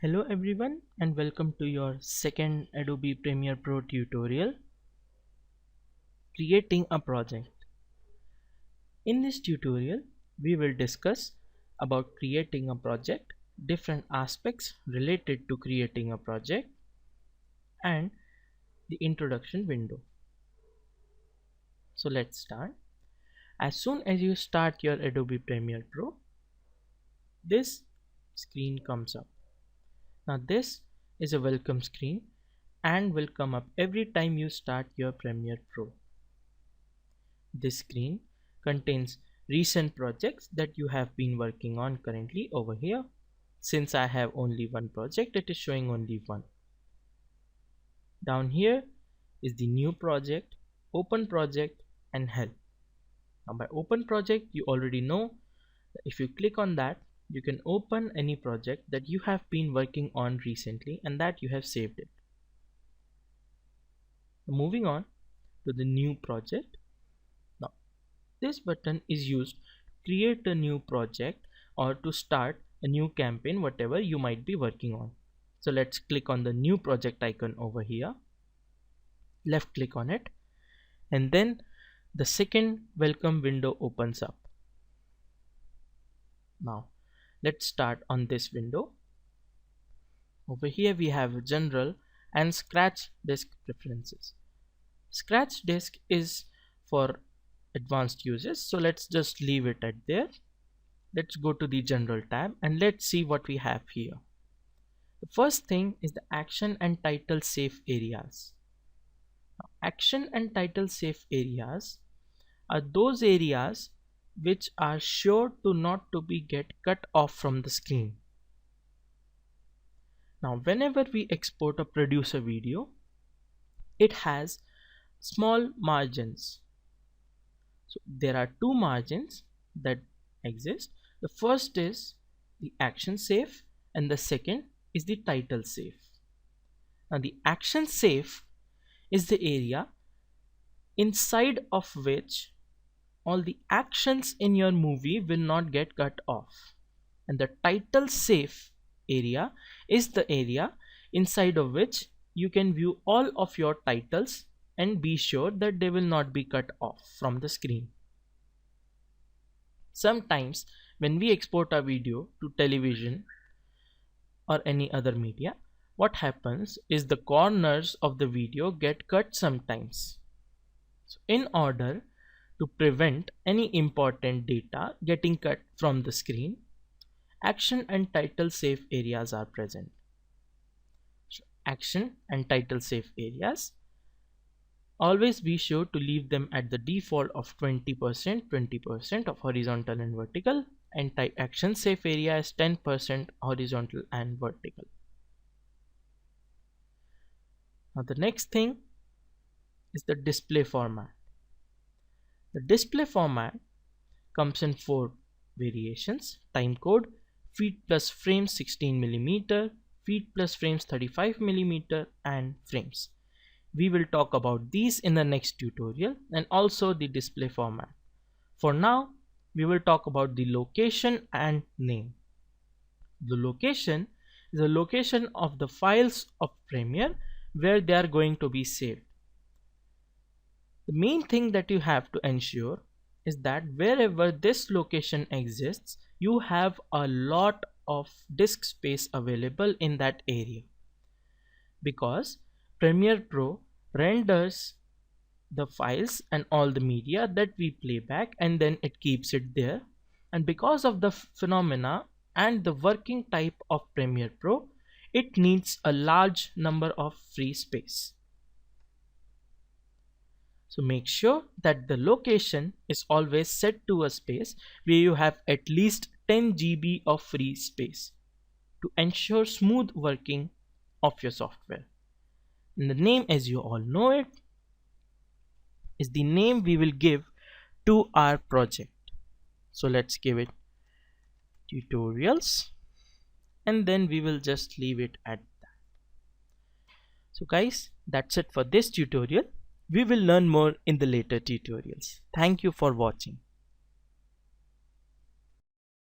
Hello everyone and welcome to your second Adobe Premiere Pro tutorial, creating a project. In this tutorial, we will discuss about creating a project, different aspects related to creating a project, and the introduction window. So let's start. As soon as you start your Adobe Premiere Pro, this screen comes up. Now this is a welcome screen and will come up every time you start your Premiere Pro. This screen contains recent projects that you have been working on currently over here. Since I have only one project, it is showing only one. Down here is the new project, open project, and help. Now by open project, you already know that if you click on that, you can open any project that you have been working on recently and that you have saved it. Moving on to the new project. Now this button is used to create a new project or to start a new campaign, whatever you might be working on. So let's click on the new project icon over here, left click on it, and then the second welcome window opens up. Now let's start on this window. Over here we have general and scratch disk preferences. Scratch disk is for advanced users, so let's just leave it at there. Let's go to the general tab and let's see what we have here. The first thing is the action and title safe areas. Now, action and title safe areas are those areas which are sure to not to be get cut off from the screen. Now whenever we export a producer video, it has small margins. So there are two margins that exist. The first is the action safe and the second is the title safe. Now the action safe is the area inside of which all the actions in your movie will not get cut off, and the title safe area is the area inside of which you can view all of your titles and be sure that they will not be cut off from the screen. Sometimes when we export a video to television or any other media, what happens is the corners of the video get cut sometimes. So in order to prevent any important data getting cut from the screen, action and title safe areas are present. So action and title safe areas, always be sure to leave them at the default of 20% of horizontal and vertical, and action safe area is 10% horizontal and vertical. Now the next thing is the display format. The display format comes in 4 variations: time code, feet plus frames 16mm, feet plus frames 35mm, and frames. We will talk about these in the next tutorial, and also the display format. For now, we will talk about the location and name. The location is the location of the files of Premiere where they are going to be saved. The main thing that you have to ensure is that wherever this location exists, you have a lot of disk space available in that area, because Premiere Pro renders the files and all the media that we play back and then it keeps it there, and because of the phenomena and the working type of Premiere Pro, it needs a large number of free space. So make sure that the location is always set to a space where you have at least 10 GB of free space to ensure smooth working of your software. And the name, as you all know it, is the name we will give to our project. So let's give it tutorials, and then we will just leave it at that. So guys, that's it for this tutorial. We will learn more in the later tutorials. Thank you for watching.